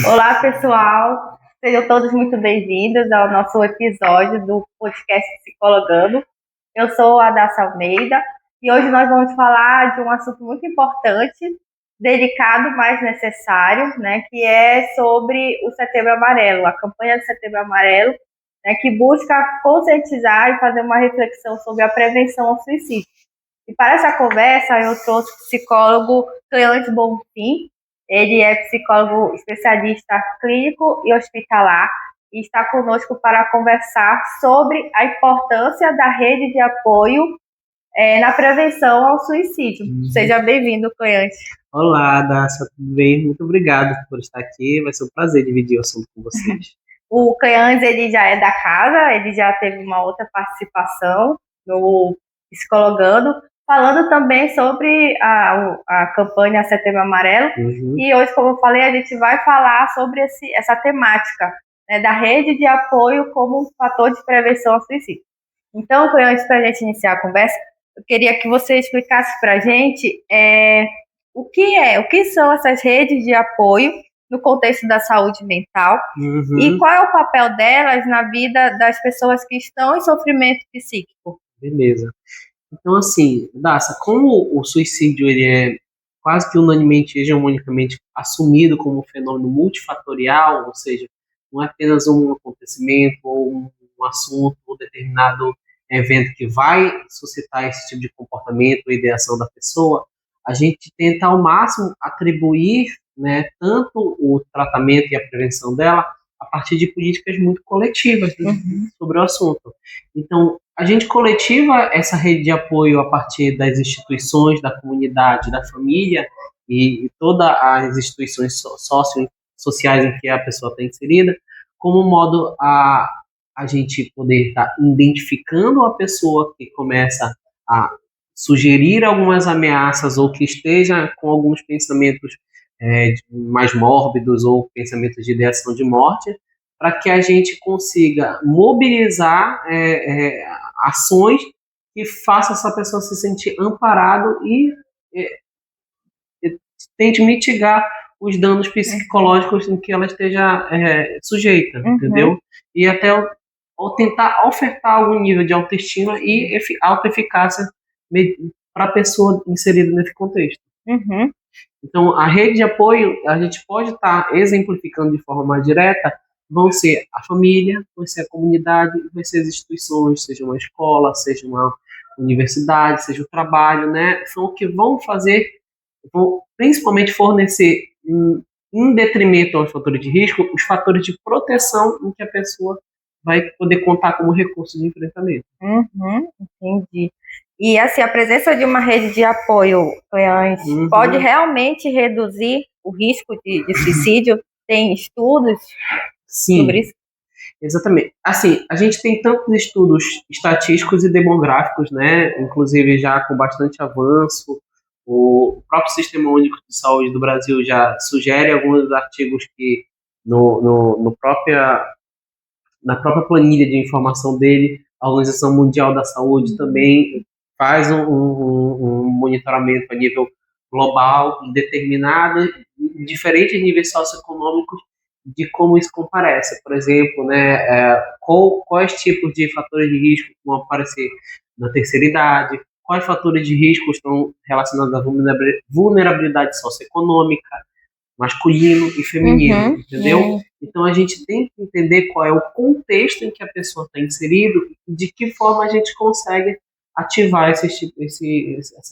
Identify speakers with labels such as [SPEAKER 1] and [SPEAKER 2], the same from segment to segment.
[SPEAKER 1] Olá, pessoal. Sejam todos muito bem-vindos ao nosso episódio do podcast Psicologando. Eu sou a Daça Almeida e hoje nós vamos falar de um assunto muito importante, delicado, mas necessário, né, que é sobre o Setembro Amarelo, a campanha do Setembro Amarelo, né, que busca conscientizar e fazer uma reflexão sobre a prevenção ao suicídio. E para essa conversa, eu trouxe o psicólogo Cleante Bonfim. Ele é psicólogo especialista clínico e hospitalar e está conosco para conversar sobre a importância da rede de apoio na prevenção ao suicídio. Seja bem-vindo, Cleante.
[SPEAKER 2] Olá, Dácia, tudo bem? Muito obrigado por estar aqui. Vai ser um prazer dividir o assunto com vocês.
[SPEAKER 1] O Cleante, ele já é da casa, ele já teve uma outra participação no Psicologando, falando também sobre a campanha Setembro Amarelo. E hoje, como eu falei, a gente vai falar sobre essa temática, né, da rede de apoio como um fator de prevenção ao suicídio. Então, antes para a gente iniciar a conversa, eu queria que você explicasse para a gente o que são essas redes de apoio no contexto da saúde mental e qual é o papel delas na vida das pessoas que estão em sofrimento psíquico.
[SPEAKER 2] Beleza. Então, assim, Daça, como o suicídio ele é quase que unanimemente, hegemonicamente assumido como um fenômeno multifatorial, ou seja, não é apenas um acontecimento ou um assunto ou determinado evento que vai suscitar esse tipo de comportamento ou ideação da pessoa, a gente tenta ao máximo atribuir, né, tanto o tratamento e a prevenção dela a partir de políticas muito coletivas sobre o assunto. Então, a gente coletiva essa rede de apoio a partir das instituições, da comunidade, da família e todas as instituições sociais em que a pessoa está inserida, como modo a gente poder estar identificando a pessoa que começa a sugerir algumas ameaças ou que esteja com alguns pensamentos mais mórbidos ou pensamentos de ideação de morte, para que a gente consiga mobilizar ações que façam essa pessoa se sentir amparado e tente mitigar os danos psicológicos em que ela esteja sujeita, entendeu? E até ou tentar ofertar algum nível de autoestima e autoeficácia para a pessoa inserida nesse contexto. Então, a rede de apoio, a gente pode estar exemplificando de forma mais direta, vão ser a família, vai ser a comunidade, vai ser as instituições, seja uma escola, seja uma universidade, seja o trabalho, né? São o que vão fazer, vão principalmente fornecer, em detrimento aos fatores de risco, os fatores de proteção em que a pessoa vai poder contar como recurso de enfrentamento.
[SPEAKER 1] Entendi. E assim, a presença de uma rede de apoio pode realmente reduzir o risco de suicídio? Tem estudos sobre isso?
[SPEAKER 2] Exatamente. Assim, a gente tem tantos estudos estatísticos e demográficos, né? Inclusive já com bastante avanço. O próprio Sistema Único de Saúde do Brasil já sugere alguns artigos que na própria planilha de informação dele, a Organização Mundial da Saúde também faz um monitoramento a nível global, determinado, em diferentes níveis socioeconômicos, de como isso comparece. Por exemplo, né, quais tipos de fatores de risco vão aparecer na terceira idade, quais fatores de risco estão relacionados à vulnerabilidade socioeconômica, masculino e feminino, entendeu? Então a gente tem que entender qual é o contexto em que a pessoa está inserida e de que forma a gente consegue ativar essa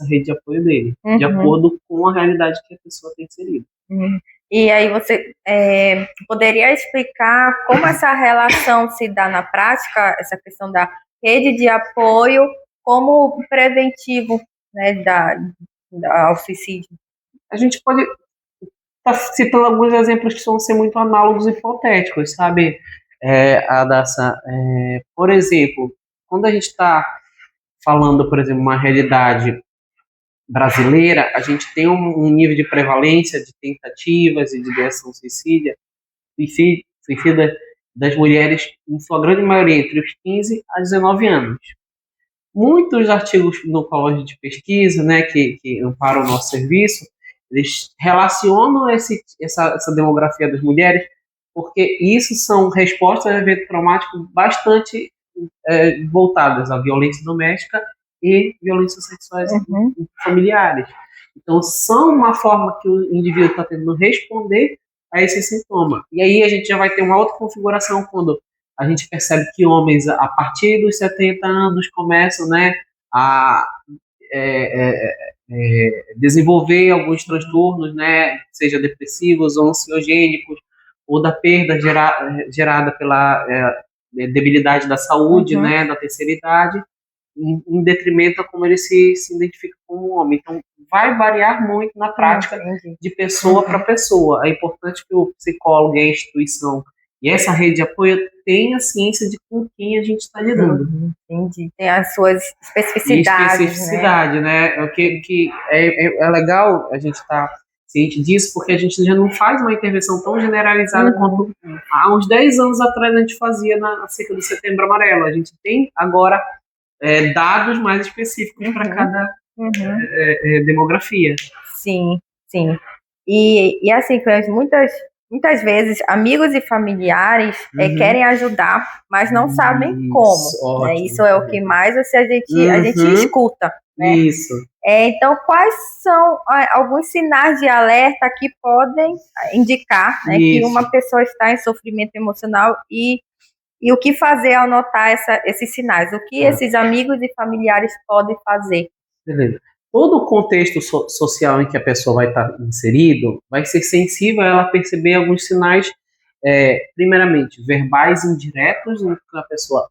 [SPEAKER 2] rede de apoio dele, de acordo com a realidade que a pessoa está inserida.
[SPEAKER 1] E aí você poderia explicar como essa relação se dá na prática, essa questão da rede de apoio como preventivo, né, ao suicídio?
[SPEAKER 2] A gente pode estar citando alguns exemplos que vão ser muito análogos e hipotéticos, sabe, Adassa? Por exemplo, quando a gente está falando, por exemplo, uma realidade brasileira, a gente tem um nível de prevalência de tentativas e de ideação suicida das mulheres, em sua grande maioria, entre os 15 a 19 anos. Muitos artigos no qual a gente pesquisa, né, que amparam o nosso serviço, eles relacionam essa demografia das mulheres, porque isso são respostas a evento traumático bastante voltadas à violência doméstica e violências sexuais familiares. Então, são uma forma que o indivíduo está tentando responder a esse sintoma. E aí a gente já vai ter uma outra configuração quando a gente percebe que homens, a partir dos 70 anos, começam, né, a desenvolver alguns transtornos, né, seja depressivos ou ansiogênicos, ou da perda gerada pela debilidade da saúde, né, da terceira idade, em detrimento a como ele se identifica como homem. Então, vai variar muito na prática de pessoa para pessoa. É importante que o psicólogo e a instituição e essa rede de apoio tenha ciência de com quem a gente está lidando.
[SPEAKER 1] Entendi. Tem as suas especificidades.
[SPEAKER 2] E especificidade, né? O que é legal a gente estar ciente disso, porque a gente já não faz uma intervenção tão generalizada quanto há uns 10 anos atrás a gente fazia acerca do Setembro Amarelo. A gente tem agora dados mais específicos para cada demografia.
[SPEAKER 1] Sim, sim. E assim, muitas vezes amigos e familiares querem ajudar, mas não sabem como. Né? Isso é o que mais a gente escuta. Né?
[SPEAKER 2] Isso.
[SPEAKER 1] Então, quais são alguns sinais de alerta que podem indicar, né, que uma pessoa está em sofrimento emocional e o que fazer ao notar esses sinais? O que esses amigos e familiares podem fazer?
[SPEAKER 2] Beleza. Todo o contexto social em que a pessoa vai estar inserido vai ser sensível a ela perceber alguns sinais, primeiramente, verbais indiretos, em que a pessoa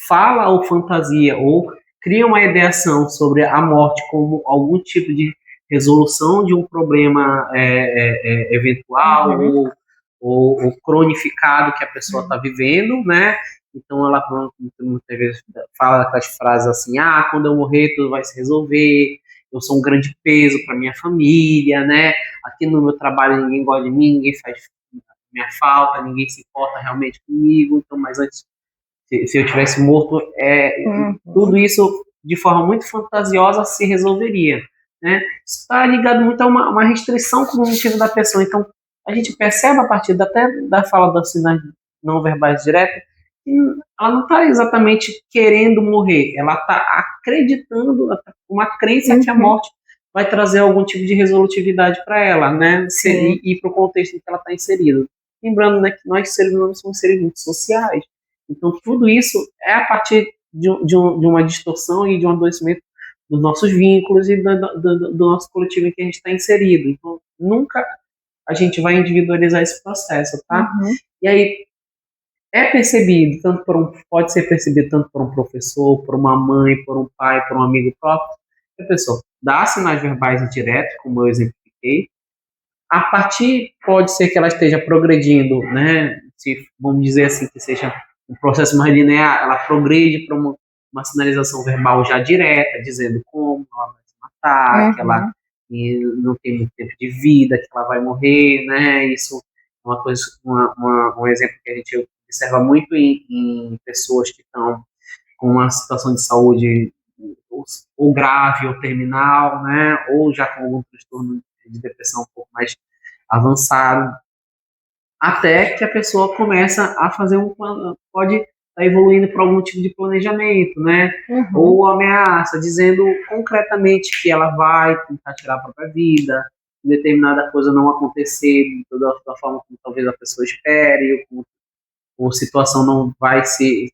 [SPEAKER 2] fala ou fantasia ou cria uma ideação sobre a morte como algum tipo de resolução de um problema eventual ou cronificado que a pessoa está vivendo, né? Então ela muitas vezes fala aquelas frases assim: quando eu morrer tudo vai se resolver, eu sou um grande peso para minha família, né? Aqui no meu trabalho ninguém gosta de mim, ninguém faz minha falta, ninguém se importa realmente comigo, então, mas antes, se eu tivesse morto, tudo isso de forma muito fantasiosa se resolveria, né? Isso está ligado muito a uma restrição cognitiva da pessoa. Então, a gente percebe a partir até da fala dos sinais não verbais diretos que ela não está exatamente querendo morrer, ela está acreditando, uma crença que a morte vai trazer algum tipo de resolutividade para ela, né? E para o contexto em que ela está inserida. Lembrando, né, que nós seres humanos somos seres muito sociais. Então, tudo isso é a partir de uma distorção e de um adoecimento dos nossos vínculos e do nosso coletivo em que a gente está inserido. Então, nunca a gente vai individualizar esse processo, tá? E aí, pode ser percebido tanto por um professor, por uma mãe, por um pai, por um amigo próprio. A pessoa dá sinais verbais indiretos, como eu exemplifiquei. A partir, pode ser que ela esteja progredindo, né? Se vamos dizer assim, que seja um processo mais linear, ela progride para uma sinalização verbal já direta, dizendo como ela vai se matar, que ela não tem muito tempo de vida, que ela vai morrer, né? Isso é uma coisa, um exemplo que a gente observa muito em pessoas que estão com uma situação de saúde ou grave ou terminal, né? Ou já com algum transtorno de depressão um pouco mais avançado, até que a pessoa começa a fazer pode estar evoluindo para algum tipo de planejamento, né? Ou ameaça, dizendo concretamente que ela vai tentar tirar a própria vida, determinada coisa não acontecer da forma como talvez a pessoa espere, ou a situação não vai se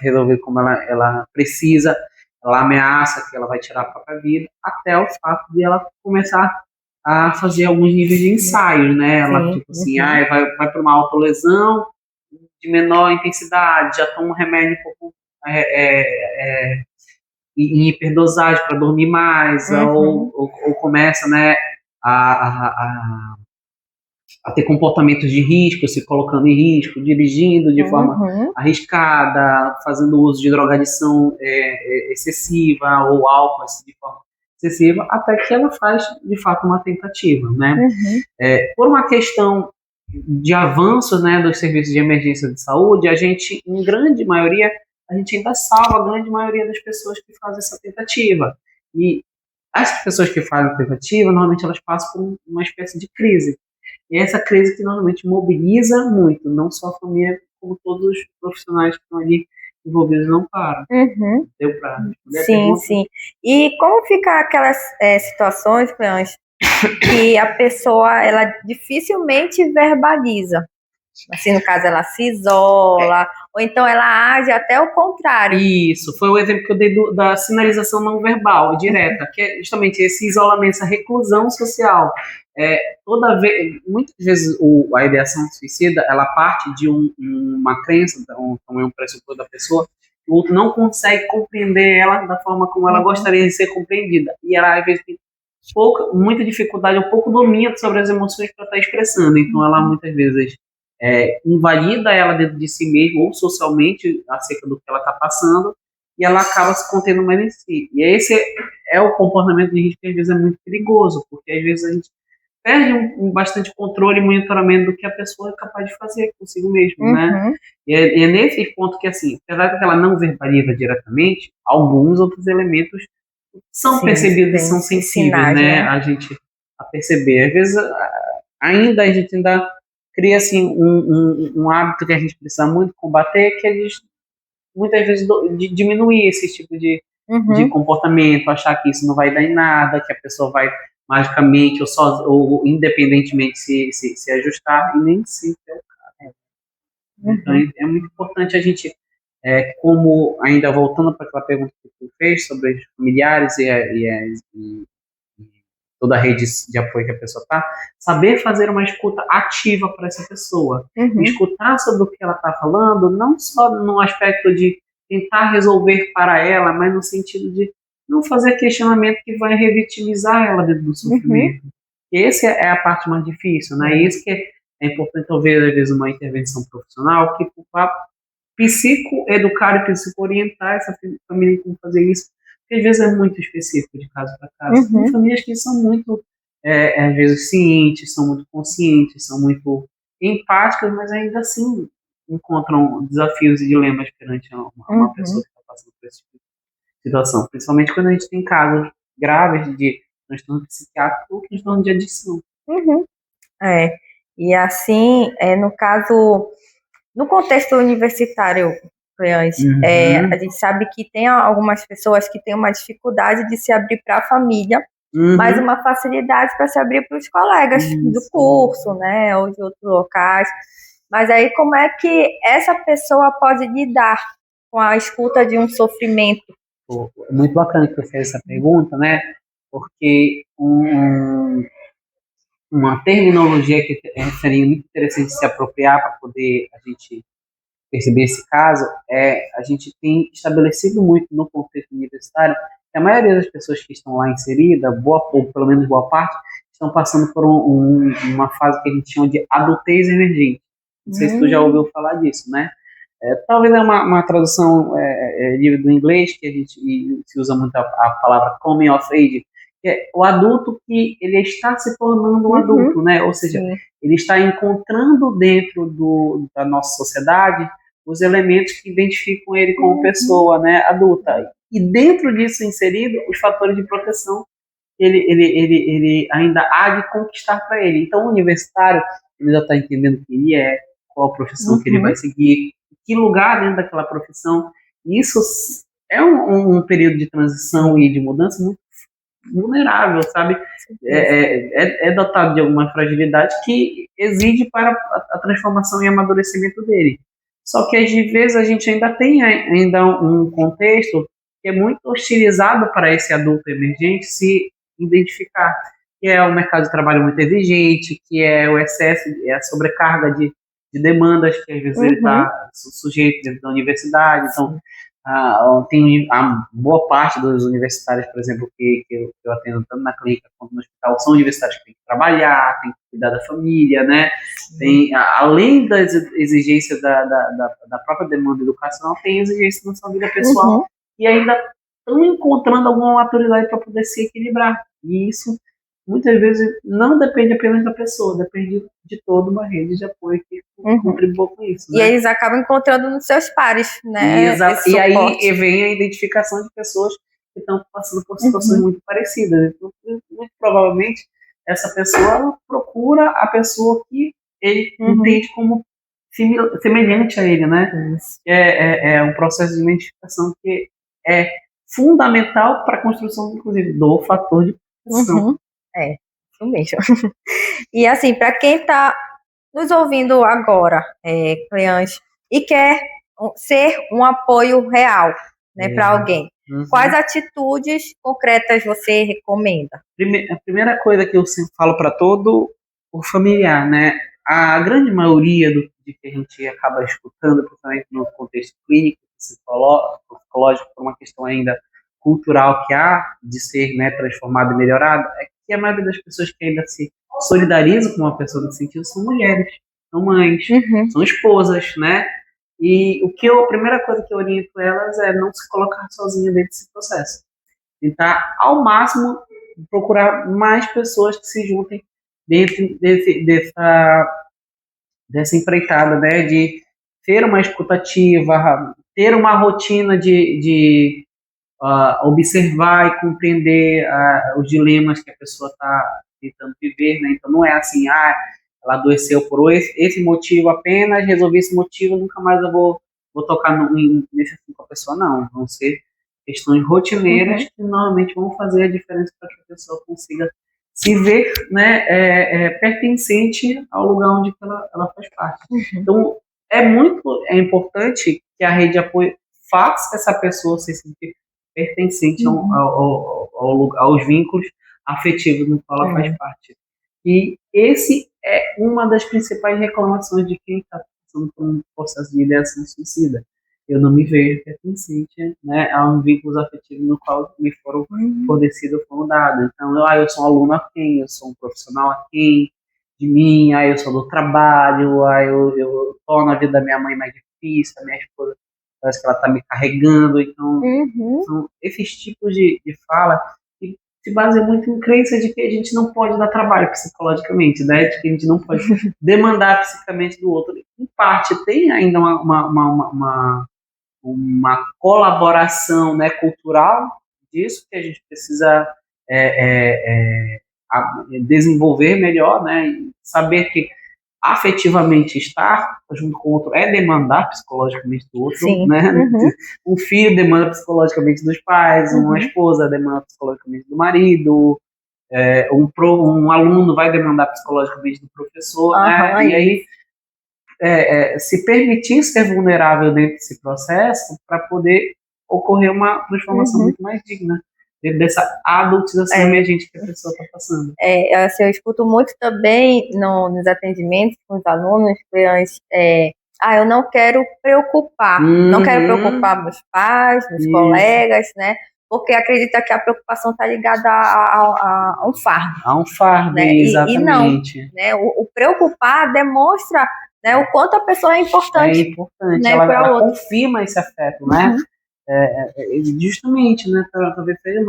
[SPEAKER 2] resolver como ela precisa, ela ameaça que ela vai tirar a própria vida, até o fato de ela começar a fazer alguns níveis de ensaios, né? Ela, tipo assim, vai para uma autolesão de menor intensidade, já toma um remédio um pouco em hiperdosagem para dormir mais, ou começa, né, a ter comportamentos de risco, se colocando em risco, dirigindo de forma arriscada, fazendo uso de drogadição excessiva ou álcool de forma excessiva, até que ela faz, de fato, uma tentativa, né? Por uma questão de avanço, né, dos serviços de emergência de saúde, a gente, em grande maioria, a gente ainda salva a grande maioria das pessoas que fazem essa tentativa. E As pessoas que fazem tentativa, normalmente elas passam por uma espécie de crise. E essa crise que normalmente mobiliza muito, não só a família, como todos os profissionais que estão ali envolvidos não param.
[SPEAKER 1] Uhum.
[SPEAKER 2] Deu para responder a
[SPEAKER 1] Sim,
[SPEAKER 2] pergunta?
[SPEAKER 1] sim. E como fica aquelas situações, Cleães, que a pessoa, ela dificilmente verbaliza? Assim, no caso, ela se isola, ou então ela age até o contrário.
[SPEAKER 2] Isso, foi o exemplo que eu dei da sinalização não verbal, direta, que é justamente esse isolamento, essa reclusão social. Muitas vezes a ideação suicida, ela parte de uma crença, também um pressuposto da pessoa, que o outro não consegue compreender ela da forma como ela gostaria de ser compreendida. E ela, às vezes, tem muita dificuldade, ou pouco domínio sobre as emoções para estar expressando. Então, ela, muitas vezes, invalida ela dentro de si mesma ou socialmente acerca do que ela está passando, e ela acaba se contendo mais em si. E esse é o comportamento de risco que às vezes é muito perigoso, porque às vezes a gente perde bastante controle e monitoramento do que a pessoa é capaz de fazer consigo mesmo, né? E é nesse ponto que, assim, apesar de que ela não verbaliza diretamente, alguns outros elementos são percebidos e são sensíveis,
[SPEAKER 1] sinais,
[SPEAKER 2] né? A gente a perceber. Às vezes, a gente ainda cria, assim, um hábito que a gente precisa muito combater, que é muitas vezes de diminuir esse tipo de comportamento, achar que isso não vai dar em nada, que a pessoa vai magicamente ou independentemente se ajustar, e nem sempre é o caso. Então, é muito importante a gente, como, ainda voltando para aquela pergunta que você fez sobre os familiares e toda a rede de apoio que a pessoa está, saber fazer uma escuta ativa para essa pessoa. Escutar sobre o que ela está falando, não só no aspecto de tentar resolver para ela, mas no sentido de não fazer questionamento que vai revitimizar ela dentro do sofrimento. Essa é a parte mais difícil, né? Isso que é importante, talvez, às vezes, uma intervenção profissional que para psicoeducar e psicoorientar essa família como fazer isso, porque às vezes é muito específico de caso para caso. Tem famílias que são muito, às vezes, cientes, são muito conscientes, são muito empáticas, mas ainda assim encontram desafios e dilemas perante uma pessoa que está passando por esse tipo de situação. Principalmente quando a gente tem casos graves de transtorno psiquiátrico ou transtorno de adição.
[SPEAKER 1] E assim, no caso, no contexto universitário, a gente sabe que tem algumas pessoas que têm uma dificuldade de se abrir para a família, mas uma facilidade para se abrir para os colegas do curso, né, ou de outros locais. Mas aí, como é que essa pessoa pode lidar com a escuta de um sofrimento?
[SPEAKER 2] Muito bacana que você fez essa pergunta, né? Porque uma terminologia que seria muito interessante de se apropriar para poder a gente perceber esse caso a gente tem estabelecido muito no contexto universitário que a maioria das pessoas que estão lá inseridas, ou pelo menos boa parte, estão passando por uma fase que a gente chama de adultez emergente. Não sei se tu já ouviu falar disso, né? Talvez é uma tradução livre do inglês, que a gente se usa muito a palavra coming of age, que é o adulto que ele está se tornando um adulto, né? Ou seja, ele está encontrando dentro da nossa sociedade os elementos que identificam ele como pessoa, né, adulta. E dentro disso inserido, os fatores de proteção ele ainda há de conquistar para ele. Então, o universitário, ele já está entendendo quem ele é, qual a profissão que ele vai seguir, que lugar dentro daquela profissão. Isso é um período de transição e de mudança muito vulnerável, sabe? É dotado de alguma fragilidade que exige para a transformação e amadurecimento dele. Só que às vezes a gente ainda tem um contexto que é muito hostilizado para esse adulto emergente se identificar, que é o mercado de trabalho muito exigente, que é o excesso, a sobrecarga de demandas que às vezes ele está sujeito dentro da universidade. Então, tem a boa parte dos universitários, por exemplo, que eu atendo tanto na clínica quanto no hospital, são universitários que têm que trabalhar, têm que cuidar da família, né? Tem, além das exigências da própria demanda educacional, tem exigências na sua vida pessoal e ainda estão encontrando alguma maturidade para poder se equilibrar. E isso, muitas vezes, não depende apenas da pessoa, depende de toda uma rede de apoio que contribua com isso. Né?
[SPEAKER 1] E eles acabam encontrando nos seus pares, né?
[SPEAKER 2] E aí vem a identificação de pessoas estão passando por situações muito parecidas. Então, muito provavelmente, essa pessoa ela procura a pessoa que ele entende como semelhante a ele, né? É um processo de identificação que é fundamental para a construção, inclusive, do fator de proteção.
[SPEAKER 1] É, isso mesmo. E assim, para quem está nos ouvindo agora, Cleanche, e quer ser um apoio real, né, para alguém, quais atitudes concretas você recomenda?
[SPEAKER 2] A primeira coisa que eu sempre falo para todo o familiar, né? A grande maioria do que a gente acaba escutando, principalmente no contexto clínico, psicológico, por uma questão ainda cultural que há de ser, né, transformado e melhorado, é que a maioria das pessoas que ainda se solidarizam com uma pessoa nesse sentido são mulheres, são mães, são esposas, né? E a primeira coisa que eu oriento elas é não se colocar sozinha dentro desse processo. Tentar, ao máximo, procurar mais pessoas que se juntem dentro dessa empreitada, né, de ter uma escutativa, ter uma rotina de observar e compreender os dilemas que a pessoa está tentando viver, né? Então não é assim, ela adoeceu por esse motivo apenas, resolvi esse motivo, nunca mais eu vou tocar nesse assunto com a pessoa, não. Vão ser questões rotineiras que normalmente vão fazer a diferença para que a pessoa consiga se ver, né, pertencente ao lugar onde ela faz parte. Então é importante que a rede de apoio faça essa pessoa se sentir pertencente aos vínculos afetivos no qual ela faz parte. E esse é uma das principais reclamações de quem está passando por um processo de ideação suicida. Eu não me vejo pertencente, né, a um vínculo afetivo no qual me foram fornecidos, foram dados. Então, eu sou um aluno a quem, eu sou um profissional a quem de mim, eu sou do trabalho, eu torno a vida da minha mãe mais difícil, a minha esposa parece que ela está me carregando. Então, são esses tipos de fala que se baseiam muito em crença de que a gente não pode dar trabalho psicologicamente, né? De que a gente não pode demandar psicamente do outro. Em parte, tem ainda uma colaboração, né, cultural disso que a gente precisa desenvolver melhor, né? E saber que afetivamente estar junto com o outro é demandar psicologicamente do outro, né? Um filho demanda psicologicamente dos pais, uma esposa demanda psicologicamente do marido, um aluno vai demandar psicologicamente do professor, né? E aí se permitir ser vulnerável dentro desse processo para poder ocorrer uma transformação muito mais digna dentro dessa adultização emergente que a pessoa está passando.
[SPEAKER 1] Assim, eu escuto muito também nos atendimentos com os alunos, eu não quero preocupar, não quero preocupar meus pais, meus colegas, né? Porque acredita que a preocupação está ligada a um fardo.
[SPEAKER 2] A um fardo, né? Exatamente.
[SPEAKER 1] E não, né? O preocupar demonstra, né, o quanto a pessoa é importante.
[SPEAKER 2] É importante,
[SPEAKER 1] né,
[SPEAKER 2] ela confirma esse afeto, né? Justamente, né? Talvez seja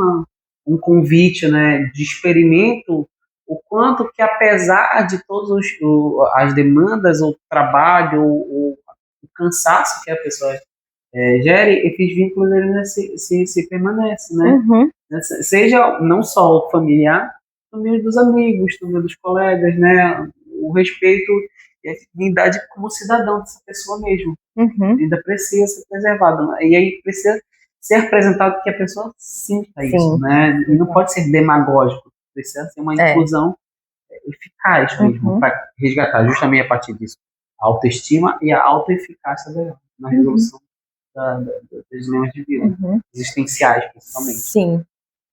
[SPEAKER 2] um convite, né, de experimento, o quanto que, apesar de todas as demandas, o trabalho, o cansaço que a pessoa gere, esses vínculos eles se permanecem, né? Seja não só o familiar, também dos amigos, também dos colegas, né? O respeito e a dignidade como cidadão dessa pessoa mesmo. Ainda precisa ser preservado, né? E aí precisa ser apresentado que a pessoa sinta isso, né? E não pode ser demagógico, precisa ser uma inclusão eficaz mesmo, para resgatar justamente a partir disso a autoestima e a autoeficácia na resolução dos dilemas de vida, existenciais principalmente.
[SPEAKER 1] Sim.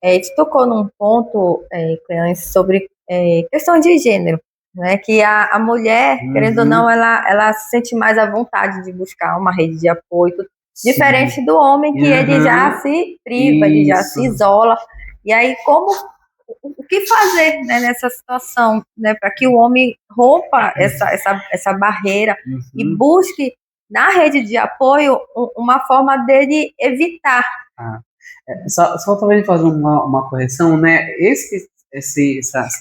[SPEAKER 1] Tu tocou num ponto, Cleanche, sobre questão de gênero, né? Que a mulher, querendo ou não, ela se sente mais à vontade de buscar uma rede de apoio, diferente do homem, que ele já se priva, ele já se isola. E aí, o que fazer, né, nessa situação, né, para que o homem rompa essa barreira e busque na rede de apoio uma forma dele evitar.
[SPEAKER 2] Só talvez fazer uma correção, né?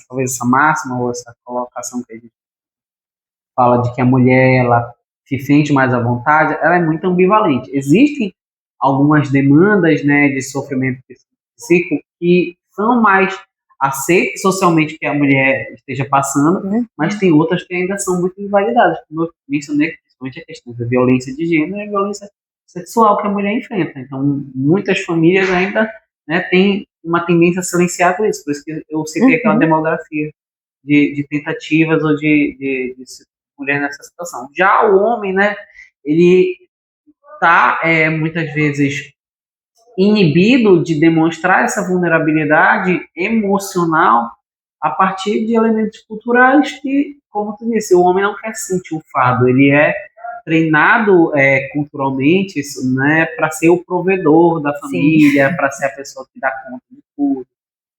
[SPEAKER 2] Talvez essa máxima ou essa colocação que a gente fala de que a mulher ela se sente mais à vontade, ela é muito ambivalente. Existem algumas demandas, né, de sofrimento ciclo que são mais aceitas socialmente que a mulher esteja passando, mas tem outras que ainda são muito invalidadas. Como eu mencionei, principalmente a questão da violência de gênero e a violência sexual que a mulher enfrenta. Então, muitas famílias ainda, né, têm uma tendência a silenciar por isso. Por isso que eu citei aquela demografia de tentativas ou de mulher nessa situação. Já o homem, né, ele está muitas vezes inibido de demonstrar essa vulnerabilidade emocional a partir de elementos culturais que, como tu disse, o homem não quer sentir o fardo, ele é treinado culturalmente, né, para ser o provedor da família, para ser a pessoa que dá conta de tudo,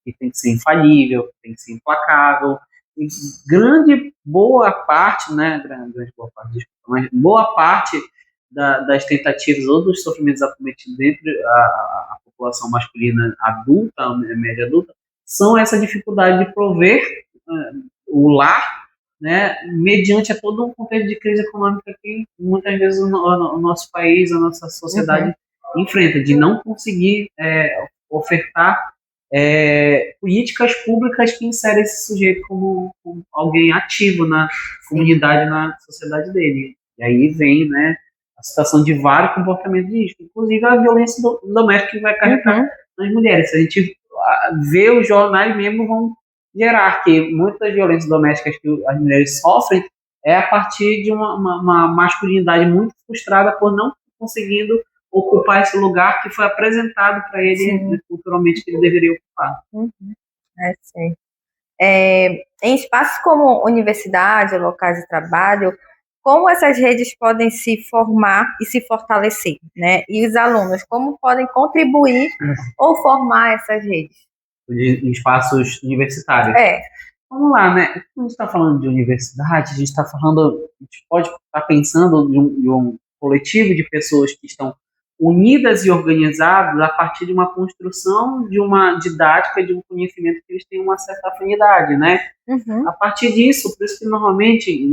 [SPEAKER 2] que tem que ser infalível, que tem que ser implacável. E grande boa parte, né, grande boa parte, desculpa, mas boa parte das tentativas ou dos sofrimentos acometidos entre a população masculina adulta, a média adulta, são essa dificuldade de prover o lar, né, mediante a todo um contexto de crise econômica que muitas vezes o nosso país, a nossa sociedade enfrenta, de não conseguir ofertar políticas públicas que inserem esse sujeito como alguém ativo na comunidade, na sociedade dele. E aí vem, né, a situação de vários comportamentos de risco, inclusive a violência doméstica que vai carregar nas mulheres. Se a gente vê os jornais mesmo vão gerar que muitas violências domésticas que as mulheres sofrem é a partir de uma masculinidade muito frustrada por não conseguindo ocupar esse lugar que foi apresentado para ele culturalmente que ele deveria ocupar.
[SPEAKER 1] Sim. Em espaços como universidade, locais de trabalho, como essas redes podem se formar e se fortalecer, né? E os alunos, como podem contribuir ou formar essas redes?
[SPEAKER 2] Em espaços universitários. Vamos lá, né? Quando a gente está falando de universidade, a gente está falando, a gente pode estar pensando de um coletivo de pessoas que estão unidas e organizadas a partir de uma construção de uma didática, de um conhecimento que eles têm uma certa afinidade, né? A partir disso, por isso que normalmente,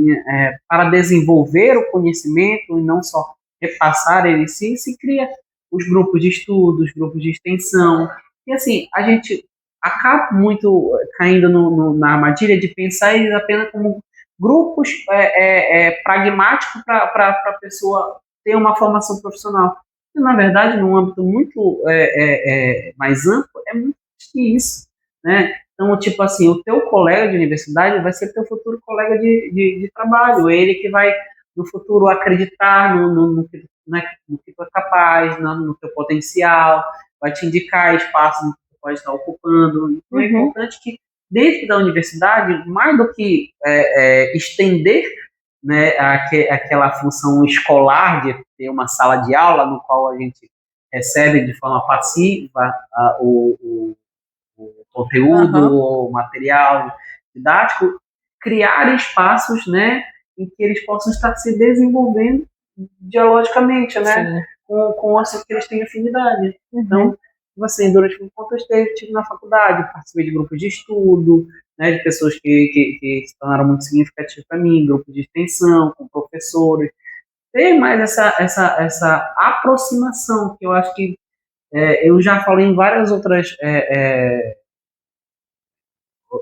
[SPEAKER 2] para desenvolver o conhecimento e não só repassar ele se cria os grupos de estudo, os grupos de extensão, e assim, a gente acaba muito caindo na armadilha de pensar eles apenas como grupos pragmáticos para a pessoa ter uma formação profissional. E, na verdade, num âmbito muito mais amplo, é muito que isso, né? Então, tipo assim, o teu colega de universidade vai ser teu futuro colega de trabalho, ele que vai, no futuro, acreditar no que tu é capaz, no teu potencial, vai te indicar espaços que tu pode estar ocupando. Então, é importante que, dentro da universidade, mais do que estender, né, aquela função escolar de ter uma sala de aula no qual a gente recebe de forma passiva o conteúdo, o material didático, criar espaços, né, em que eles possam estar se desenvolvendo dialogicamente, né, com as que eles têm afinidade. Então, assim, durante um contexto eu estive na faculdade, participei de grupos de estudo, né, de pessoas que se tornaram muito significativas para mim, grupos de extensão, com professores, ter mais essa aproximação, que eu acho que eu já falei em várias outras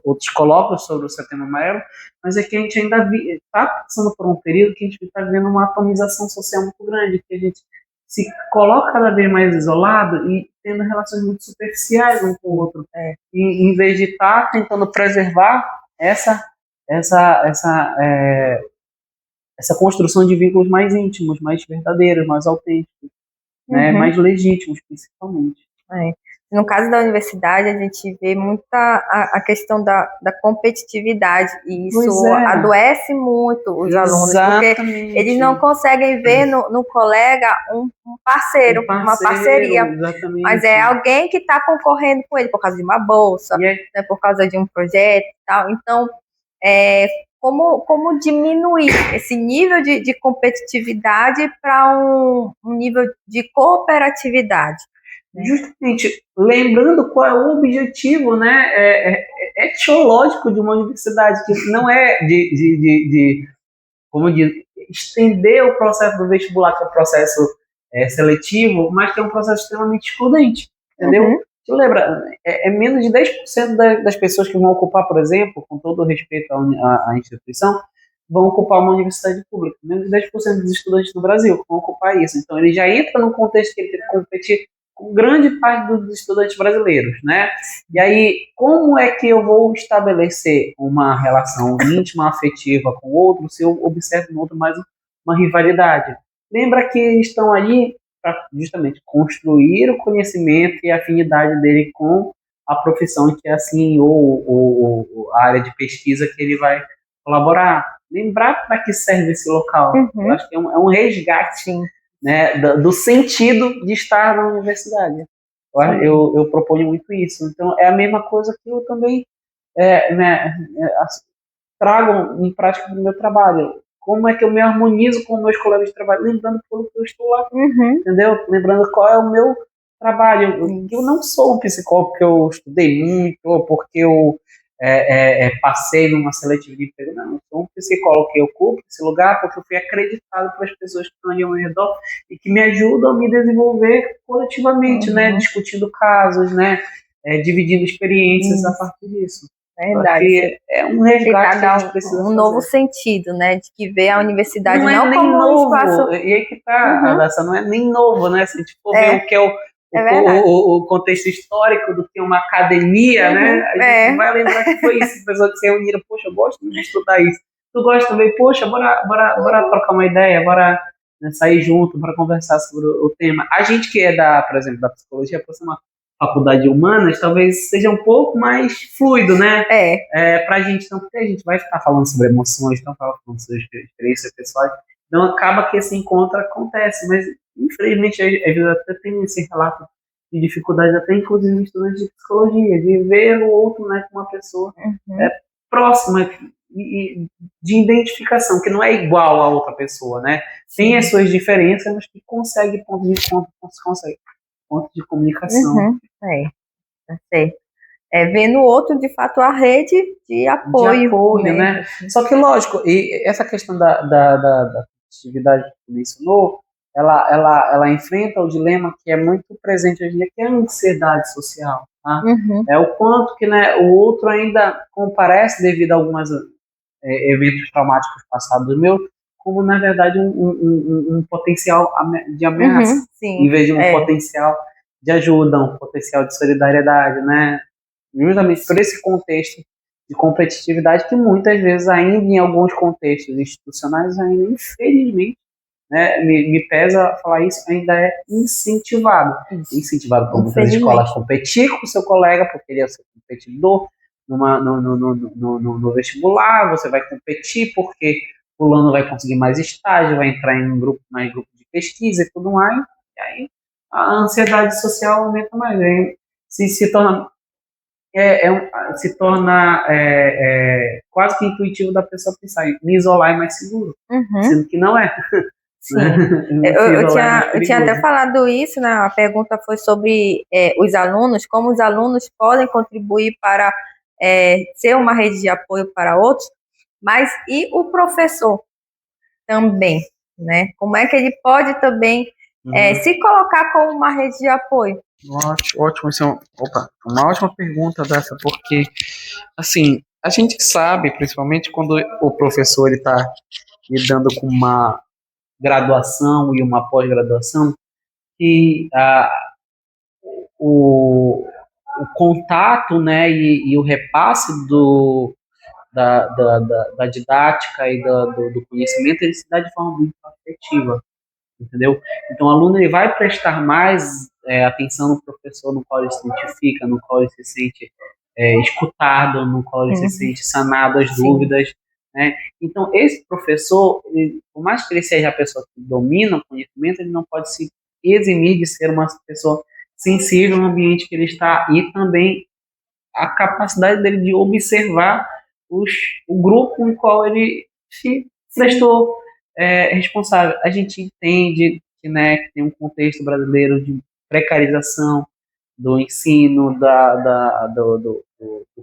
[SPEAKER 2] outros colóquios sobre o Setembro Amarelo, mas é que a gente ainda está passando por um período que a gente está vendo uma atomização social muito grande, que a gente se coloca cada vez mais isolado e tendo relações muito superficiais um com o outro, em vez de estar tentando preservar essa construção de vínculos mais íntimos, mais verdadeiros, mais autênticos, né, mais legítimos, principalmente.
[SPEAKER 1] No caso da universidade, a gente vê muita a questão da competitividade, e isso adoece muito os alunos, porque eles não conseguem ver no colega um parceiro, uma parceria, mas é alguém que está concorrendo com ele por causa de uma bolsa, né, por causa de um projeto e tal. Então, como diminuir esse nível de competitividade para um nível de cooperatividade?
[SPEAKER 2] Justamente, lembrando qual é o objetivo, né, etiológico de uma universidade, que não é como diz, estender o processo do vestibular, que é o processo seletivo, mas que é um processo extremamente excludente, entendeu? Te lembra, menos de 10% das pessoas que vão ocupar, por exemplo, com todo o respeito à instituição, vão ocupar uma universidade pública. Menos de 10% dos estudantes no Brasil vão ocupar isso. Então, ele já entra num contexto que ele tem que competir com grande parte dos estudantes brasileiros, né? E aí, como é que eu vou estabelecer uma relação íntima, afetiva com o outro, se eu observo no outro mais uma rivalidade? Lembra que estão ali para justamente construir o conhecimento e a afinidade dele com a profissão que é assim, ou a área de pesquisa que ele vai colaborar. Lembrar para que serve esse local. Eu acho que é um resgate, né, do sentido de estar na universidade. Eu proponho muito isso. Então, é a mesma coisa que eu também né, trago em prática no meu trabalho. Como é que eu me harmonizo com meus colegas de trabalho? Lembrando pelo que eu estou lá, entendeu? Lembrando qual é o meu trabalho. Eu não sou um psicólogo porque eu estudei muito, ou porque eu passei numa seletiva de emprego. Não, eu sou um psicólogo que ocupa esse lugar porque eu fui acreditado pelas pessoas que estão ali ao meu redor e que me ajudam a me desenvolver coletivamente, né? Discutindo casos, né? Dividindo experiências a partir disso.
[SPEAKER 1] Verdade.
[SPEAKER 2] É um resgate que a gente precisa
[SPEAKER 1] fazer. Novo sentido, né? De que vê a universidade não
[SPEAKER 2] nem
[SPEAKER 1] como
[SPEAKER 2] novo.
[SPEAKER 1] um espaço...
[SPEAKER 2] E aí que tá, Adassa, não é nem novo, né? Se a gente for ver o que é o contexto histórico do que é uma academia, né? A gente vai lembrar que foi isso, as pessoas que se reuniram, poxa, eu gosto de estudar isso. Tu gosta também, poxa, bora trocar uma ideia, bora, né, sair junto, bora conversar sobre o tema. A gente que é por exemplo, da psicologia, por ser uma faculdade de humanas, talvez seja um pouco mais fluido, né? Pra gente, então, porque a gente vai ficar falando sobre emoções, então falando sobre experiências pessoais, então acaba que esse encontro acontece, mas infelizmente às vezes até tem esse relato de dificuldade, até inclusive estudantes de psicologia, de ver o outro, né, como uma pessoa próxima e de identificação, que não é igual a outra pessoa, né? Tem as suas diferenças, mas que consegue pontos de encontro, consegue pontos de comunicação.
[SPEAKER 1] Certo. Ver no outro, de fato, a rede de apoio,
[SPEAKER 2] né? Só que, lógico, e essa questão da atividade que você mencionou, ela enfrenta o dilema que é muito presente hoje em dia, que é a ansiedade social. Tá? É o quanto que, né, o outro ainda comparece devido a alguns eventos traumáticos passados meus, como, na verdade, um potencial de ameaça, em vez de um potencial de ajuda, um potencial de solidariedade, né? Justamente por esse contexto de competitividade que muitas vezes ainda em alguns contextos institucionais ainda, infelizmente, né, me pesa falar isso, ainda é incentivado por muitas escolas a competir com o seu colega, porque ele é o seu competidor no vestibular, você vai competir porque fulano vai conseguir mais estágio, vai entrar em mais grupo de pesquisa e tudo mais, e aí a ansiedade social aumenta mais, aí se torna quase que intuitivo da pessoa pensar em me isolar é mais seguro, sendo que não é.
[SPEAKER 1] Sim. Eu tinha até falado isso, né? A pergunta foi sobre os alunos, como os alunos podem contribuir para ser uma rede de apoio para outros, mas e o professor também, né? Como é que ele pode também se colocar como uma rede de apoio?
[SPEAKER 2] Ótimo, isso é uma ótima pergunta dessa, porque, assim, a gente sabe, principalmente quando o professor está lidando com uma graduação e uma pós-graduação, que o contato, né, e o repasse da didática e do conhecimento, ele se dá de forma muito afetiva, entendeu? Então, o aluno ele vai prestar mais atenção no professor, no qual ele se identifica, no qual ele se sente escutado, no qual ele se sente sanado as dúvidas, né? Então, esse professor, por mais que ele seja a pessoa que domina o conhecimento, ele não pode se eximir de ser uma pessoa sensível no ambiente que ele está e também a capacidade dele de observar o grupo em qual ele se prestou responsável. A gente entende que, né, que tem um contexto brasileiro de precarização do ensino, do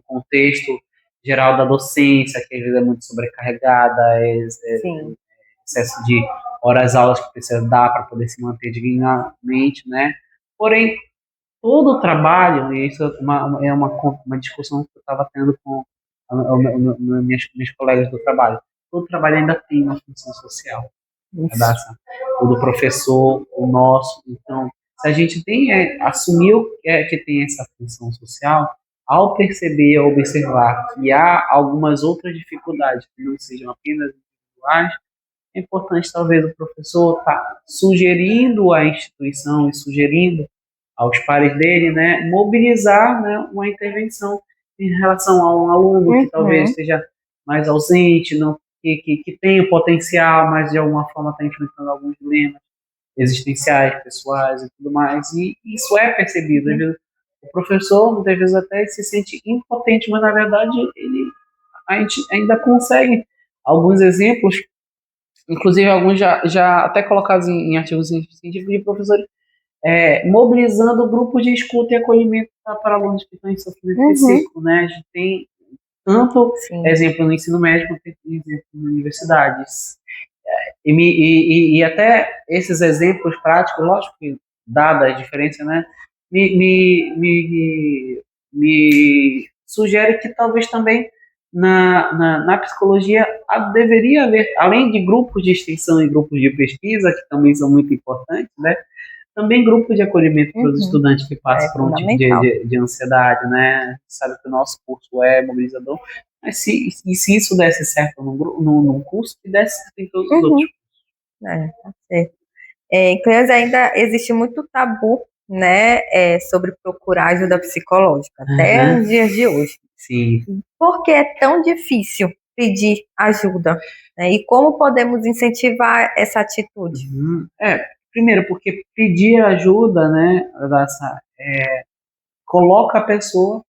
[SPEAKER 2] contexto geral da docência, que às vezes é muito sobrecarregada, excesso de horas aulas que precisa dar para poder se manter dignamente, né? Porém, todo o trabalho, e isso é uma discussão que eu estava tendo com minhas colegas do trabalho, todo trabalho ainda tem uma função social. O do professor, o nosso. Então, se a gente assumiu que tem essa função social, ao perceber, observar que há algumas outras dificuldades que não sejam apenas individuais, é importante talvez o professor estar sugerindo à instituição e sugerindo aos pares dele, né, mobilizar, né, uma intervenção em relação a um aluno que talvez esteja mais ausente, não, que tem o potencial, mas de alguma forma está enfrentando alguns dilemas existenciais, pessoais e tudo mais, e isso é percebido. Às vezes, o professor, muitas vezes, até se sente impotente, mas na verdade a gente ainda consegue alguns exemplos, inclusive alguns já até colocados em artigos científicos de professores, mobilizando grupos de escuta e acolhimento para alunos que estão em sofrimento psíquico, né? A gente tem tanto exemplo no ensino médio quanto exemplo nas universidades. E até esses exemplos práticos, lógico que dada a diferença, né? Me sugere que talvez também na psicologia deveria haver, além de grupos de extensão e grupos de pesquisa, que também são muito importantes, né? Também grupos de acolhimento para os estudantes que passam por um tipo de ansiedade, né? Sabe que o nosso curso é mobilizador, mas se isso desse certo num curso, que desse certo em todos os outros.
[SPEAKER 1] Tá certo. Inclusive, ainda existe muito tabu, né, sobre procurar ajuda psicológica, até nos dias de hoje.
[SPEAKER 2] Sim.
[SPEAKER 1] Por que é tão difícil pedir ajuda? Né? E como podemos incentivar essa atitude?
[SPEAKER 2] Primeiro, porque pedir ajuda, né, coloca a pessoa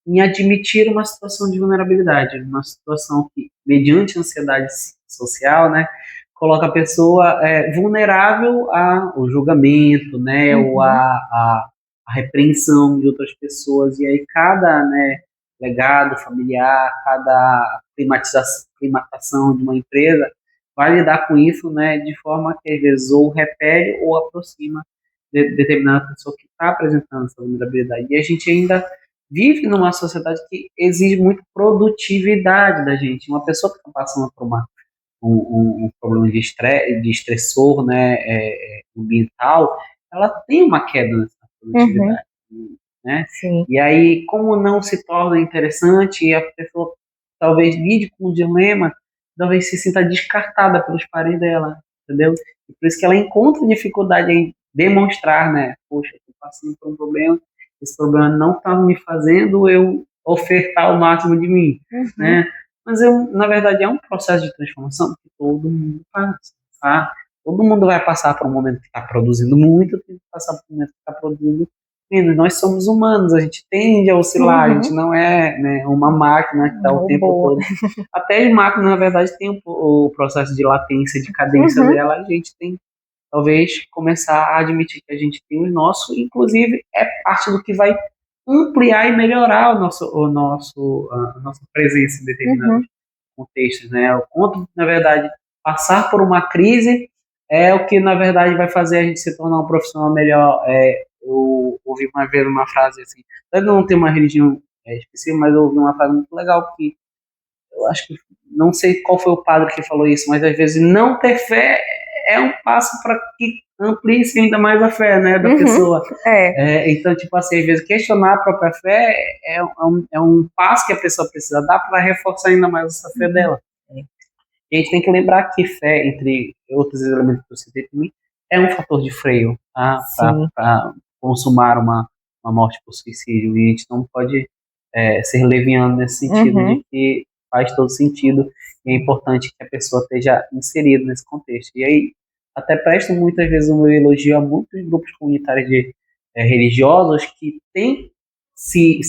[SPEAKER 2] em admitir uma situação de vulnerabilidade, uma situação que, mediante a ansiedade social, né, coloca a pessoa vulnerável ao julgamento, né, ou a repreensão de outras pessoas, e aí cada, né, legado familiar, cada climatização de uma empresa vai lidar com isso, né, de forma que às vezes ou repele ou aproxima determinada pessoa que está apresentando essa vulnerabilidade. E a gente ainda vive numa sociedade que exige muito produtividade da gente. Uma pessoa que está passando por um problema de estressor, né, ambiental, ela tem uma queda nessa produtividade. Né? E aí, como não se torna interessante e a pessoa talvez lide com um dilema, talvez se sinta descartada pelos pares dela, entendeu? E por isso que ela encontra dificuldade em demonstrar, né? Poxa, estou passando por um problema, esse problema não está me fazendo eu ofertar o máximo de mim, né? Mas, na verdade, é um processo de transformação que todo mundo passa, tá? Todo mundo vai passar por um momento que está produzindo muito, tem que passar por um momento que está produzindo menos. Nós somos humanos, a gente tende a oscilar, a gente não é, né, uma máquina que está o tempo todo. Até as máquinas, na verdade, tem o processo de latência, de cadência dela, a gente tem talvez começar a admitir que a gente tem o nosso, inclusive é parte do que vai ampliar e melhorar a nossa presença em determinados contextos, né? O quanto, na verdade, passar por uma crise é o que, na verdade, vai fazer a gente se tornar um profissional melhor. Eu ouvi uma vez uma frase assim, eu não tenho uma religião específica, mas eu ouvi uma frase muito legal que eu acho que, não sei qual foi o padre que falou isso, mas às vezes não ter fé é um passo para que amplie-se ainda mais a fé, né, da pessoa. Então, tipo assim, às vezes questionar a própria fé é um passo que a pessoa precisa dar para reforçar ainda mais essa fé dela. E a gente tem que lembrar que fé, entre outros elementos que eu citei também, é um fator de freio, tá? Para consumar uma morte por suicídio. E a gente não pode ser leviano nesse sentido de que faz todo sentido e é importante que a pessoa esteja inserida nesse contexto. E aí, até presto muitas vezes um elogio a muitos grupos comunitários religiosos que têm se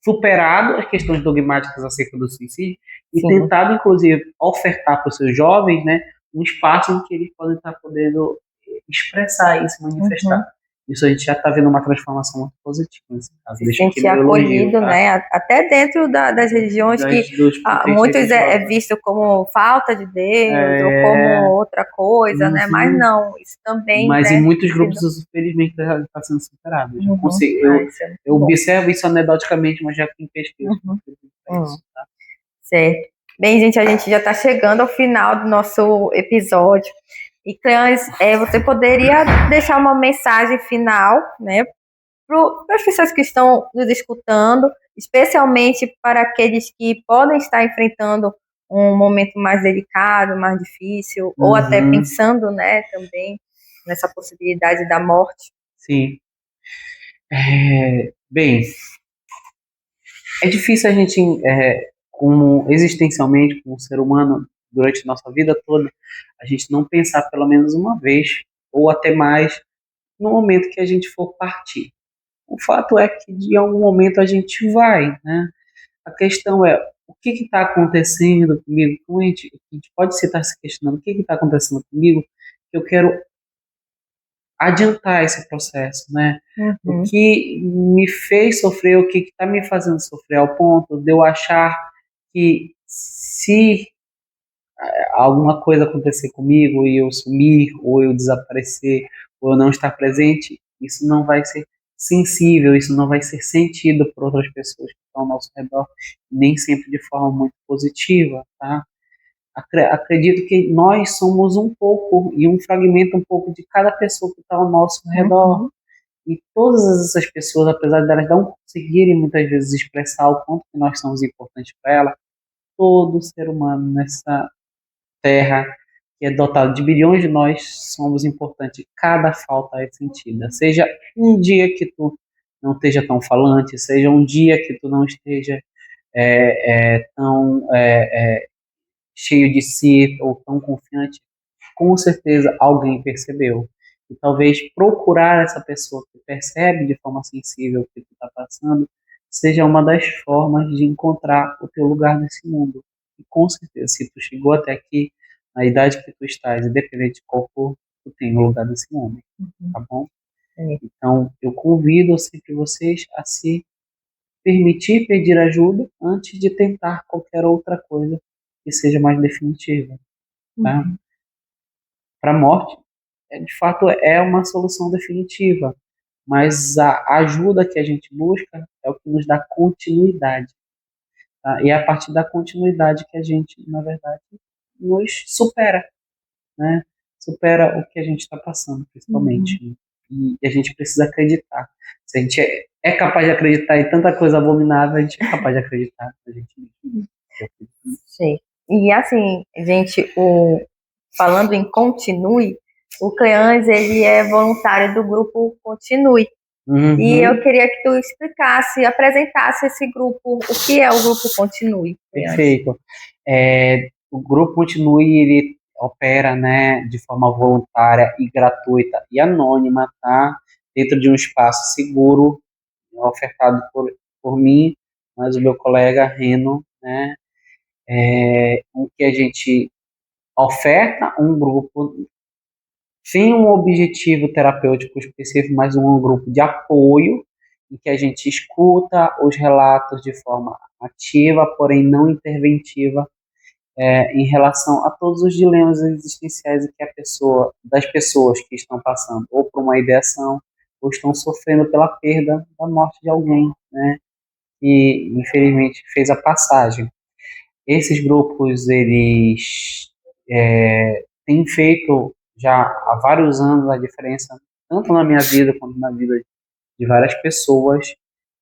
[SPEAKER 2] superado as questões dogmáticas acerca do suicídio e tentado, inclusive, ofertar para os seus jovens, né, um espaço em que eles podem estar podendo expressar e se manifestar. isso a gente já está vendo uma transformação muito positiva nesse caso.
[SPEAKER 1] Se
[SPEAKER 2] Deixa aqui
[SPEAKER 1] sentir
[SPEAKER 2] meu elogio,
[SPEAKER 1] acolhido,
[SPEAKER 2] tá?
[SPEAKER 1] né? Até dentro das religiões que
[SPEAKER 2] Dos contextos
[SPEAKER 1] muitos é
[SPEAKER 2] religiosos.
[SPEAKER 1] visto como falta de Deus ou como outra coisa, né? Mas não, isso também,
[SPEAKER 2] Mas
[SPEAKER 1] né?
[SPEAKER 2] em muitos grupos, isso felizmente está sendo superado.
[SPEAKER 1] Isso é muito
[SPEAKER 2] Eu
[SPEAKER 1] bom.
[SPEAKER 2] observo isso anedoticamente, mas já tem pesquisa.
[SPEAKER 1] Tá? Certo. Bem, gente, a gente já está chegando ao final do nosso episódio. E, Cleães, você poderia deixar uma mensagem final, né, para as pessoas que estão nos escutando, especialmente para aqueles que podem estar enfrentando um momento mais delicado, mais difícil, ou até pensando, né, também nessa possibilidade da morte.
[SPEAKER 2] Sim. Bem, é difícil a gente, como existencialmente, como ser humano, durante a nossa vida toda, a gente não pensar pelo menos uma vez, ou até mais, no momento que a gente for partir. O fato é que de algum momento a gente vai, né? A questão é o que está acontecendo comigo? Como a gente pode estar se questionando o que está acontecendo comigo que eu quero adiantar esse processo, né? O que me fez sofrer, o que está me fazendo sofrer ao ponto de eu achar que se alguma coisa acontecer comigo e eu sumir, ou eu desaparecer, ou eu não estar presente, isso não vai ser sensível, isso não vai ser sentido por outras pessoas que estão ao nosso redor, nem sempre de forma muito positiva, tá? Acredito que nós somos um pouco e um fragmento um pouco de cada pessoa que está ao nosso redor. E todas essas pessoas, apesar de elas não conseguirem muitas vezes expressar o quanto que nós somos importantes para ela, todo ser humano nessa terra que é dotado de bilhões de nós somos importantes. Cada falta é sentida. Seja um dia que tu não esteja tão falante, seja um dia que tu não esteja tão cheio de si ou tão confiante, com certeza alguém percebeu. E talvez procurar essa pessoa que percebe de forma sensível o que tu está passando seja uma das formas de encontrar o teu lugar nesse mundo. E com certeza, se tu chegou até aqui, na idade que tu estás, independente de qual for, tu tem um lugar nesse mundo, tá bom? Então, eu convido sempre vocês a se permitir pedir ajuda antes de tentar qualquer outra coisa que seja mais definitiva, tá? Para a morte, de fato, é uma solução definitiva, mas a ajuda que a gente busca é o que nos dá continuidade, tá? E é a partir da continuidade que a gente, na verdade, nos supera, né? Supera o que a gente está passando, principalmente. E a gente precisa acreditar. Se a gente é capaz de acreditar em tanta coisa abominável, a gente é capaz de acreditar na gente mesmo.
[SPEAKER 1] Sim. E assim, gente, falando em Continue, o Cleães, ele é voluntário do grupo Continue. E eu queria que tu explicasse, apresentasse esse grupo, o que é o grupo Continue.
[SPEAKER 2] Perfeito. O grupo Continue, ele opera, né, de forma voluntária e gratuita e anônima, tá? Dentro de um espaço seguro, ofertado por mim, mas o meu colega Reno, né? Em que a gente oferta um grupo sem um objetivo terapêutico específico, mas um grupo de apoio, em que a gente escuta os relatos de forma ativa, porém não interventiva, em relação a todos os dilemas existenciais que das pessoas que estão passando, ou por uma ideação, ou estão sofrendo pela perda da morte de alguém, né? Que infelizmente fez a passagem. Esses grupos, eles têm feito já há vários anos a diferença, tanto na minha vida quanto na vida de várias pessoas,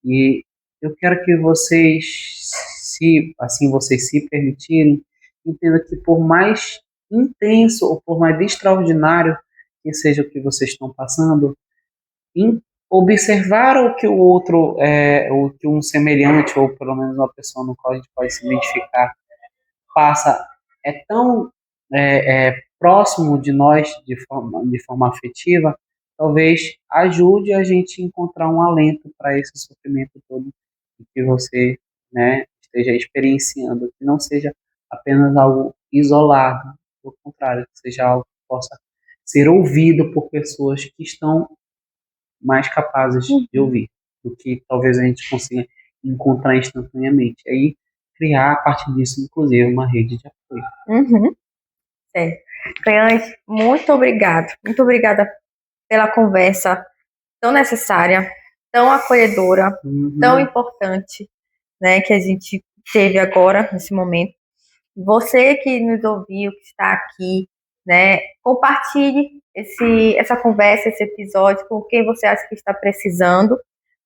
[SPEAKER 2] e eu quero que vocês, se assim vocês se permitirem, entendam que por mais intenso ou por mais extraordinário que seja o que vocês estão passando, observar o que o outro, o que um semelhante, ou pelo menos uma pessoa no qual a gente pode se identificar, passa, é tão próximo de nós de forma afetiva, talvez ajude a gente a encontrar um alento para esse sofrimento todo que você, né, esteja experienciando, que não seja apenas algo isolado, pelo contrário, que seja algo que possa ser ouvido por pessoas que estão mais capazes de ouvir do que talvez a gente consiga encontrar instantaneamente. Aí criar a partir disso, inclusive, uma rede de apoio.
[SPEAKER 1] Uhum. Certo. Cleães, muito obrigada. Muito obrigada pela conversa tão necessária, tão acolhedora, tão importante, né, que a gente teve agora, nesse momento. Você que nos ouviu, que está aqui, né, compartilhe essa conversa, esse episódio com quem você acha que está precisando,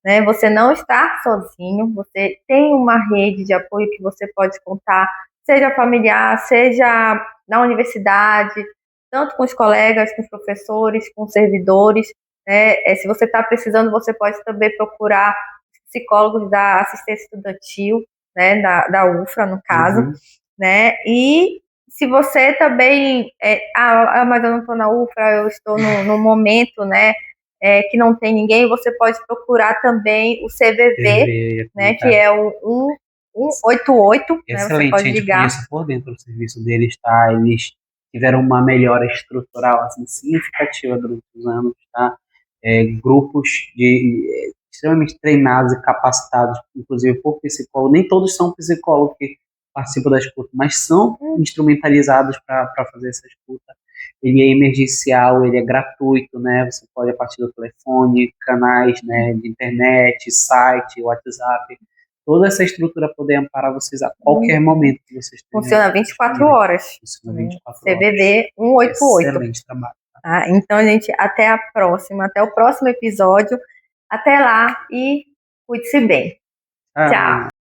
[SPEAKER 1] né? Você não está sozinho, você tem uma rede de apoio que você pode contar, seja familiar, seja na universidade, tanto com os colegas, com os professores, com os servidores, né? Se você está precisando, você pode também procurar psicólogos da assistência estudantil, né, da UFRA, no caso, né? E se você também, mas eu não estou na UFRA, eu estou no momento, né, que não tem ninguém, você pode procurar também o CVV, né, que é o 188, né, você pode ligar.
[SPEAKER 2] A gente conhece por dentro do serviço deles, tá? Eles tiveram uma melhora estrutural assim, significativa durante os anos, tá? Grupos extremamente treinados e capacitados, inclusive por psicólogos. Nem todos são psicólogos que participam da escuta, mas são instrumentalizados para fazer essa escuta. Ele é emergencial, ele é gratuito, né? Você pode, a partir do telefone, canais, né, de internet, site, WhatsApp, toda essa estrutura poder amparar vocês a qualquer momento que vocês tenham.
[SPEAKER 1] Funciona 24 horas.
[SPEAKER 2] Funciona 24
[SPEAKER 1] CVV 188.
[SPEAKER 2] Excelente trabalho.
[SPEAKER 1] Tá? Então, gente, até a próxima, até o próximo episódio. Até lá e cuide-se bem. Tchau.